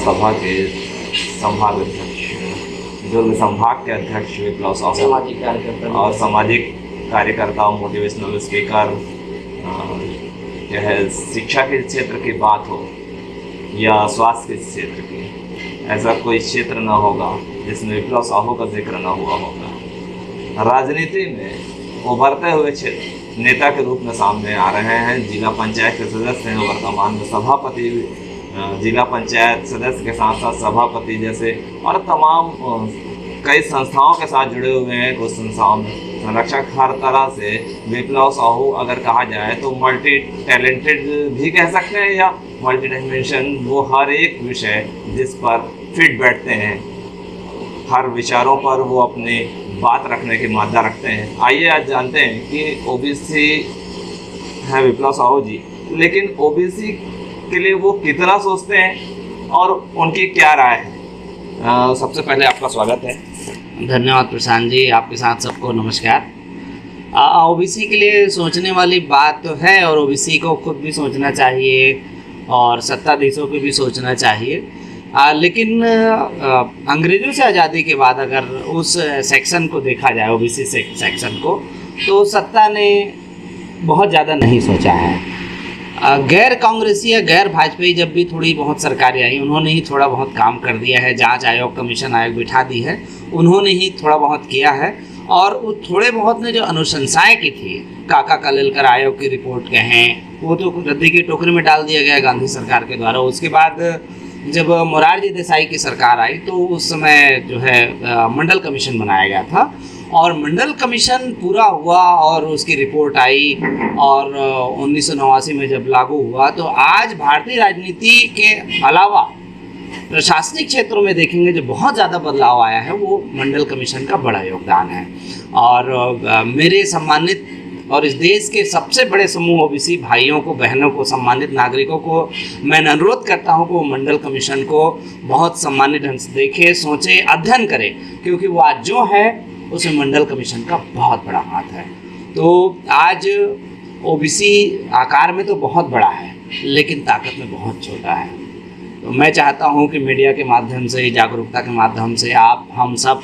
सभा के संभाग अध्यक्ष, दुर्ग संभाग के अध्यक्ष विप्लव साहू और सामाजिक कार्यकर्ता, मोटिवेशनल स्पीकर, चाहे शिक्षा के क्षेत्र की बात हो या स्वास्थ्य के क्षेत्र की, ऐसा कोई क्षेत्र न होगा जिसमें विप्लव साहू का जिक्र न हुआ होगा। राजनीति में उभरते हुए नेता के रूप में सामने आ रहे हैं। जिला पंचायत के सदस्य हैं, वर्तमान में सभापति, जिला पंचायत सदस्य के साथ साथ सभापति जैसे और तमाम कई संस्थाओं के साथ जुड़े हुए हैं। कुछ संस्थाओं में संरक्षक, हर तरह से विप्लव साहू अगर कहा जाए तो मल्टी टैलेंटेड भी कह सकते हैं या मल्टी डायमेंशन। वो हर एक विषय जिस पर फिट बैठते हैं, हर विचारों पर वो अपने बात रखने की मादा रखते हैं। आइए आज जानते हैं कि ओबीसी हैं विप्लव साहू जी, लेकिन ओबीसी के लिए वो कितना सोचते हैं और उनकी क्या राय है। सबसे पहले आपका स्वागत है। धन्यवाद प्रशांत जी, आपके साथ सबको नमस्कार। ओबीसी के लिए सोचने वाली बात तो है और ओबीसी को खुद भी सोचना चाहिए और सत्ताधीशों को भी सोचना चाहिए। लेकिन अंग्रेज़ों से आज़ादी के बाद अगर उस सेक्शन को देखा जाए, ओबीसी सेक्शन को, तो सत्ता ने बहुत ज़्यादा नहीं सोचा है। गैर कांग्रेसी या गैर भाजपाई जब भी थोड़ी बहुत सरकारें आई, उन्होंने ही थोड़ा बहुत काम कर दिया है। जांच आयोग, कमीशन आयोग बिठा दी है, उन्होंने ही थोड़ा बहुत किया है। और वो थोड़े बहुत ने जो अनुशंसाएँ की थी, काका कालेलकर आयोग की रिपोर्ट कहें, वो तो रद्दी की टोकरी में डाल दिया गया गांधी सरकार के द्वारा। उसके बाद जब मोरारजी देसाई की सरकार आई तो उस समय जो है मंडल कमीशन बनाया गया था और मंडल कमीशन पूरा हुआ और उसकी रिपोर्ट आई और 1989 में जब लागू हुआ तो आज भारतीय राजनीति के अलावा प्रशासनिक क्षेत्रों में देखेंगे जो बहुत ज़्यादा बदलाव आया है, वो मंडल कमीशन का बड़ा योगदान है। और मेरे सम्मानित और इस देश के सबसे बड़े समूह ओबीसी भाइयों को, बहनों को, सम्मानित नागरिकों को मैं अनुरोध करता हूं कि वो मंडल कमीशन को बहुत सम्मानित ढंग से देखें, सोचें, अध्ययन करें, क्योंकि वो आज जो है उसमें मंडल कमीशन का बहुत बड़ा हाथ है। तो आज ओबीसी आकार में तो बहुत बड़ा है, लेकिन ताकत में बहुत छोटा है। तो मैं चाहता हूं कि मीडिया के माध्यम से, जागरूकता के माध्यम से आप हम सब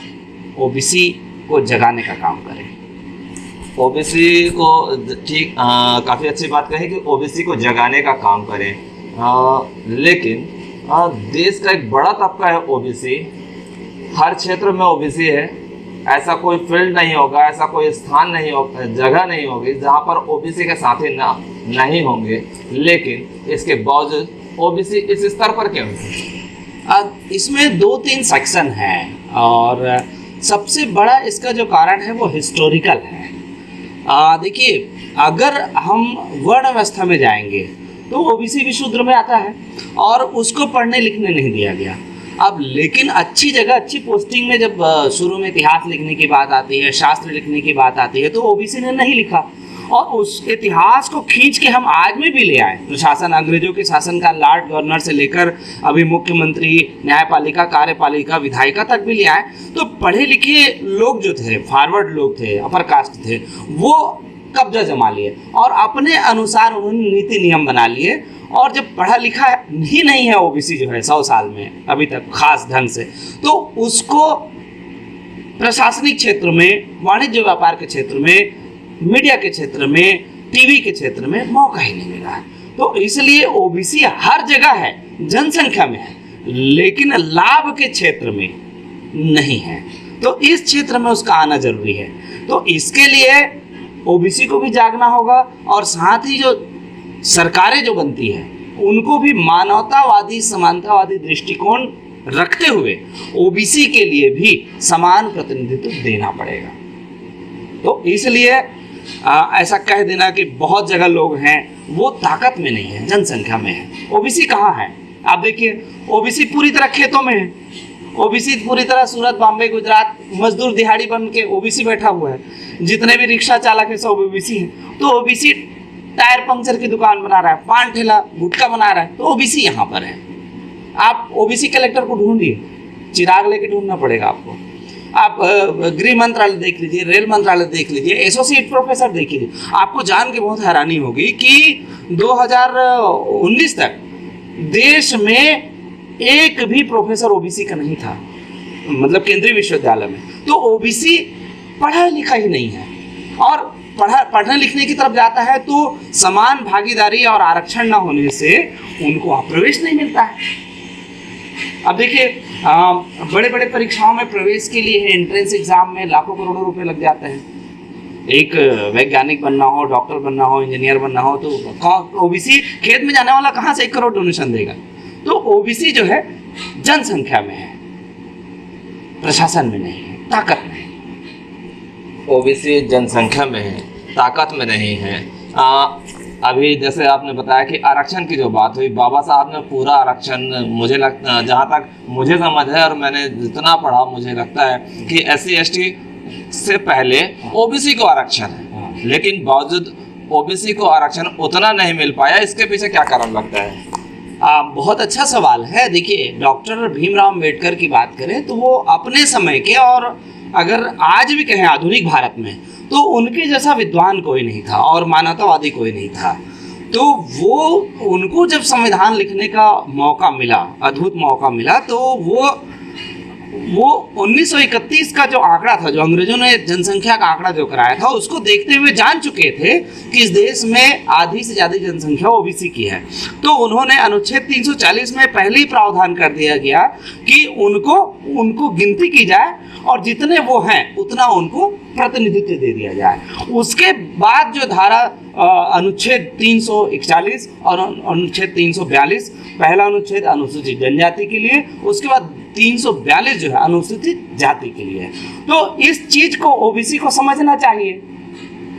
ओबीसी को जगाने का काम करें। ओबीसी को ठीक, काफ़ी अच्छी बात कही कि ओबीसी को जगाने का काम करें। लेकिन देश का एक बड़ा तबका है ओबीसी, हर क्षेत्र में ओबीसी है। ऐसा कोई फील्ड नहीं होगा, ऐसा कोई स्थान नहीं होगा, जगह नहीं होगी जहाँ पर ओबीसी के साथी नहीं होंगे। लेकिन इसके बावजूद ओबीसी इस स्तर पर क्यों है? इसमें 2-3 सेक्शन हैं और सबसे बड़ा इसका जो कारण है वो हिस्टोरिकल है। देखिए, अगर हम वर्ण व्यवस्था में जाएंगे तो ओबीसी भी शूद्र में आता है और उसको पढ़ने लिखने नहीं दिया गया। अब लेकिन अच्छी जगह, अच्छी पोस्टिंग में जब शुरू में इतिहास लिखने की बात आती है, शास्त्र लिखने की बात आती है, तो ओबीसी ने नहीं लिखा और उस इतिहास को खींच के हम आज में भी ले आए। प्रशासन, अंग्रेजों के शासन का लॉर्ड गवर्नर से लेकर अभी मुख्यमंत्री, न्यायपालिका, कार्यपालिका, विधायिका तक भी ले आए। तो पढ़े लिखे लोग जो थे, फॉरवर्ड लोग थे, अपर कास्ट थे, वो कब्जा जमा लिए और अपने अनुसार उन्होंने नीति नियम बना लिए। और जब पढ़ा लिखा ही नहीं है ओबीसी जो है 100 साल में अभी तक खास ढंग से, तो उसको प्रशासनिक क्षेत्र में, वाणिज्य व्यापार के क्षेत्र में, मीडिया के क्षेत्र में, टीवी के क्षेत्र में मौका ही नहीं मिला है। तो इसलिए ओबीसी हर जगह है, जनसंख्या में है, लेकिन लाभ के क्षेत्र में नहीं है। तो इस क्षेत्र में उसका आना जरूरी है। तो इसके लिए ओबीसी को भी जागना होगा और साथ ही जो सरकारें जो बनती है उनको भी मानवतावादी, समानतावादी दृष्टिकोण रखते हुए ओबीसी के लिए भी समान प्रतिनिधित्व देना पड़ेगा। तो इसलिए ऐसा कह देना कि बहुत जगह लोग हैं, वो ताकत में नहीं है, जनसंख्या में है। ओबीसी कहाँ है? आप देखिए, ओबीसी पूरी तरह खेतों में है। ओबीसी पूरी तरह सूरत, बॉम्बे, गुजरात मजदूर दिहाड़ी बन के ओबीसी बैठा हुआ है। जितने भी रिक्शा चालक है सब ओबीसी हैं। तो ओबीसी टायर पंक्चर की दुकान बना रहा है, पान ठेला, गुटखा बना रहा है, तो ओबीसी यहाँ पर है। आप ओबीसी कलेक्टर को ढूंढिए, चिराग लेके ढूंढना पड़ेगा आपको। आप गृह मंत्रालय देख लीजिए, रेल मंत्रालय देख लीजिए, एसोसिएट प्रोफेसर देख लीजिए, आपको जान के बहुत हैरानी होगी कि 2019 तक देश में एक भी प्रोफेसर ओबीसी का नहीं था, मतलब केंद्रीय विश्वविद्यालय में। तो ओबीसी पढ़ा लिखा ही नहीं है, और पढ़ने लिखने की तरफ जाता है तो समान भागीदारी और आरक्षण ना होने से उनको वहाँ प्रवेश नहीं मिलता है। अब देखिए, बड़े बड़े परीक्षाओं में प्रवेश के लिए एंट्रेंस एग्जाम में लाखों करोड़ों रुपए लग जाते हैं। एक वैज्ञानिक बनना हो, डॉक्टर बनना हो, इंजीनियर बनना हो, तो ओबीसी खेत में जाने वाला कहाँ से 1 करोड़ डोनेशन देगा? तो ओबीसी जो है जनसंख्या में है, प्रशासन में नहीं है, ताकत में है। ओबीसी जनसंख्या में है, ताकत में नहीं है। अभी जैसे आपने बताया कि आरक्षण की जो बात हुई, बाबा साहब ने पूरा आरक्षण, मुझे लगता, जहाँ तक मुझे समझ है और मैंने जितना पढ़ा, मुझे लगता है कि SC ST से पहले ओबीसी को आरक्षण है, लेकिन बावजूद ओबीसी को आरक्षण उतना नहीं मिल पाया। इसके पीछे क्या कारण लगता है? बहुत अच्छा सवाल है। देखिए, डॉक्टर भीमराव अंबेडकर की बात करें तो वो अपने समय के, और अगर आज भी कहें आधुनिक भारत में, तो उनके जैसा विद्वान कोई नहीं था और मानवतावादी कोई नहीं था। तो वो, उनको जब संविधान लिखने का मौका मिला, अद्भुत मौका मिला, तो वो 1931 का जो आंकड़ा था, जो अंग्रेजों ने जनसंख्या का आंकड़ा जो कराया था, उसको देखते हुए जान चुके थे कि इस देश में आधी से ज़्यादा जनसंख्या ओबीसी की है। तो उन्होंने अनुच्छेद 340 में पहले ही प्रावधान कर दिया गया कि उनको गिनती की जाए और जितने वो हैं उतना उनको प्रतिनिधित्व दे दिया जाए। उसके बाद जो धारा अनुच्छेद 341 और अनुच्छेद 342, पहला अनुच्छेद अनुसूचित जनजाति के लिए, उसके बाद 342 जो है अनुसूचित जाति के लिए। तो इस चीज को ओबीसी को समझना चाहिए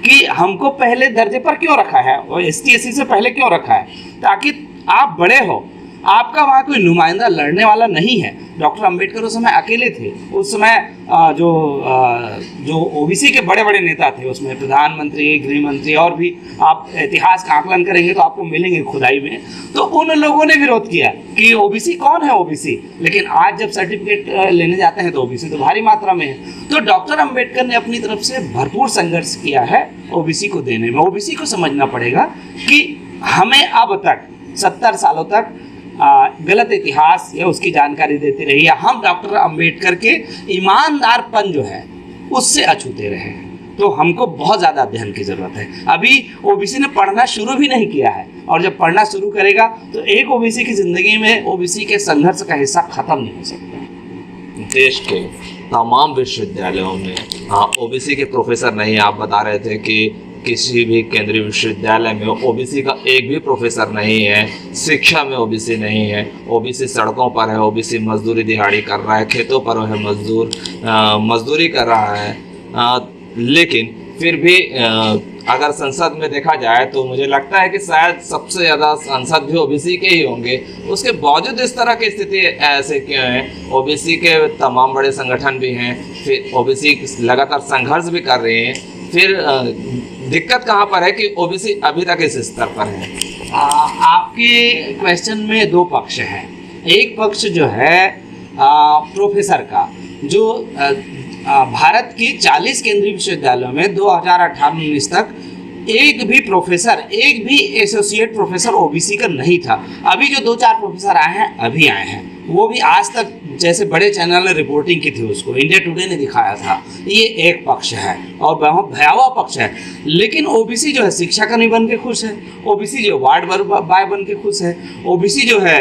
कि हमको पहले दर्जे पर क्यों रखा है और ST SC से पहले क्यों रखा है, ताकि आप बड़े हो, आपका वहाँ कोई नुमाइंदा लड़ने वाला नहीं है। डॉक्टर अंबेडकर उस समय अकेले थे। उस समय जो ओबीसी के बड़े बड़े नेता थे, उसमें प्रधानमंत्री, गृह मंत्री, और भी आप इतिहास का आकलन करेंगे तो आपको मिलेंगे खुदाई में। तो उन लोगों ने विरोध किया कि ओबीसी कौन है ओबीसी, लेकिन आज जब सर्टिफिकेट लेने जाते हैं तो ओबीसी तो भारी मात्रा में है। तो डॉक्टर अंबेडकर ने अपनी तरफ से भरपूर संघर्ष किया है ओबीसी को देने में। ओबीसी को समझना पड़ेगा कि हमें अब तक 70 सालों तक गलत इतिहास या उसकी जानकारी देते रही, या हम डॉक्टर अंबेडकर के ईमानदारपन जो है उससे अछूते रहे। तो हमको बहुत ज़्यादा अध्ययन की ज़रूरत है। अभी ओबीसी ने पढ़ना शुरू भी नहीं किया है, और जब पढ़ना शुरू करेगा तो एक ओबीसी की ज़िंदगी में ओबीसी के संघर्ष का हिस्सा खत्म नहीं हो सकता। देश के तमाम विश्वविद्यालयों में ओबीसी के प्रोफेसर नहीं। आप बता रहे थे कि किसी भी केंद्रीय विश्वविद्यालय में ओबीसी का एक भी प्रोफेसर नहीं है। शिक्षा में ओबीसी नहीं है। ओबीसी सड़कों पर है, ओबीसी मजदूरी दिहाड़ी कर रहा है, खेतों पर है, मजदूरी कर रहा है। लेकिन फिर भी अगर संसद में देखा जाए तो मुझे लगता है कि शायद सबसे ज़्यादा सांसद भी ओबीसी के ही होंगे। उसके बावजूद इस तरह की स्थिति ऐसे क्यों है? ओबीसी के तमाम बड़े संगठन भी हैं, फिर ओबीसी लगातार संघर्ष भी कर रहे हैं। फिर दिक्कत कहाँ पर है कि ओबीसी अभी तक इस स्तर पर है? आपके क्वेश्चन में दो पक्ष हैं। एक पक्ष जो है प्रोफेसर का, जो भारत की 40 केंद्रीय विश्वविद्यालयों में 2018-19 तक एक भी प्रोफेसर, एक भी एसोसिएट प्रोफेसर ओबीसी का नहीं था। अभी जो 2-4 प्रोफेसर आए हैं, अभी आए हैं, वो भी आज तक जैसे बड़े चैनल ने रिपोर्टिंग की थी, उसको इंडिया टुडे ने दिखाया था। ये एक पक्ष है और बहुत भयावह पक्ष है। लेकिन ओबीसी जो है शिक्षा का नहीं बन के खुश है, ओबीसी जो वार्ड बॉय बन के खुश है, ओबीसी जो है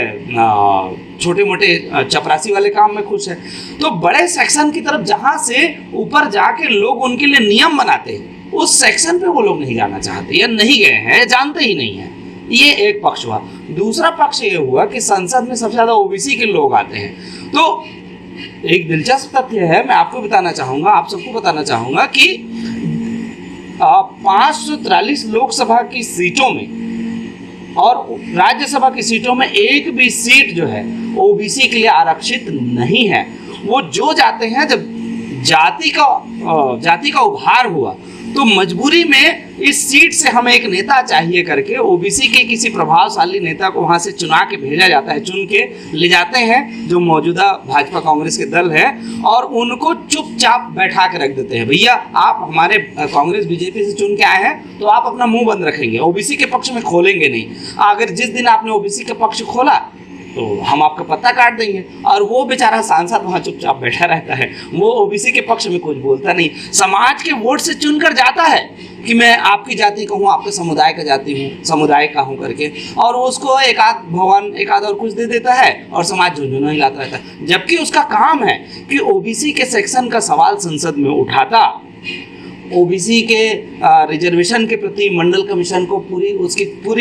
छोटे मोटे चपरासी वाले काम में खुश है। तो बड़े सेक्शन की तरफ जहाँ से ऊपर जाके लोग उनके लिए नियम बनाते हैं, उस सेक्शन पे वो लोग नहीं जाना चाहते या नहीं गए हैं, जानते ही नहीं है। ये एक पक्ष हुआ। दूसरा पक्ष ये हुआ कि संसद में सबसे ज़्यादा ओबीसी के लोग आते हैं। तो एक दिलचस्प तथ्य है, मैं आपको बताना चाहूँगा, आप सबको बताना चाहूँगा कि 543 लोकसभा की सीटों में और राज्यसभा की सीटों में एक भी सीट जो है ओबीसी के लिए आरक्षित नहीं है। वो जो जाते हैं, जब जाति का उभार हुआ तो मजबूरी में इस सीट से हमें एक नेता चाहिए करके ओबीसी के किसी प्रभावशाली नेता को वहां से चुना के भेजा जाता है, चुन के ले जाते हैं जो मौजूदा भाजपा कांग्रेस के दल है, और उनको चुपचाप बैठा के रख देते हैं। भैया आप हमारे कांग्रेस बीजेपी से चुन के आए हैं तो आप अपना मुंह बंद रखेंगे, ओबीसी के पक्ष में खोलेंगे नहीं। अगर जिस दिन आपने ओबीसी का पक्ष खोला तो हम आपका पत्ता काट देंगे। और वो बेचारा सांसद वहाँ चुपचाप बैठा रहता है, वो ओबीसी के पक्ष में कुछ बोलता नहीं, समाज के वोट से चुनकर जाता है कि मैं आपकी जाति का हूँ, आपके समुदाय का जाति हूँ, समुदाय का हूँ करके, और उसको एक आध भवन एक आध और कुछ दे देता है और समाज झुंझुना हिलाता रहता है। जबकि उसका काम है कि ओबीसी के सेक्शन का सवाल संसद में उठाता, ओबीसी के रिजर्वेशन के प्रति मंडल कमीशन को पूरी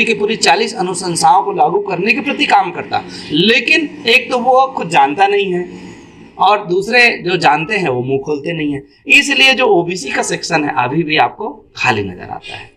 की पूरी 40 अनुशंसाओं को लागू करने के प्रति काम करता। लेकिन एक तो वो खुद जानता नहीं है और दूसरे जो जानते हैं वो मुंह खोलते नहीं है, इसलिए जो ओबीसी का सेक्शन है अभी भी आपको खाली नजर आता है।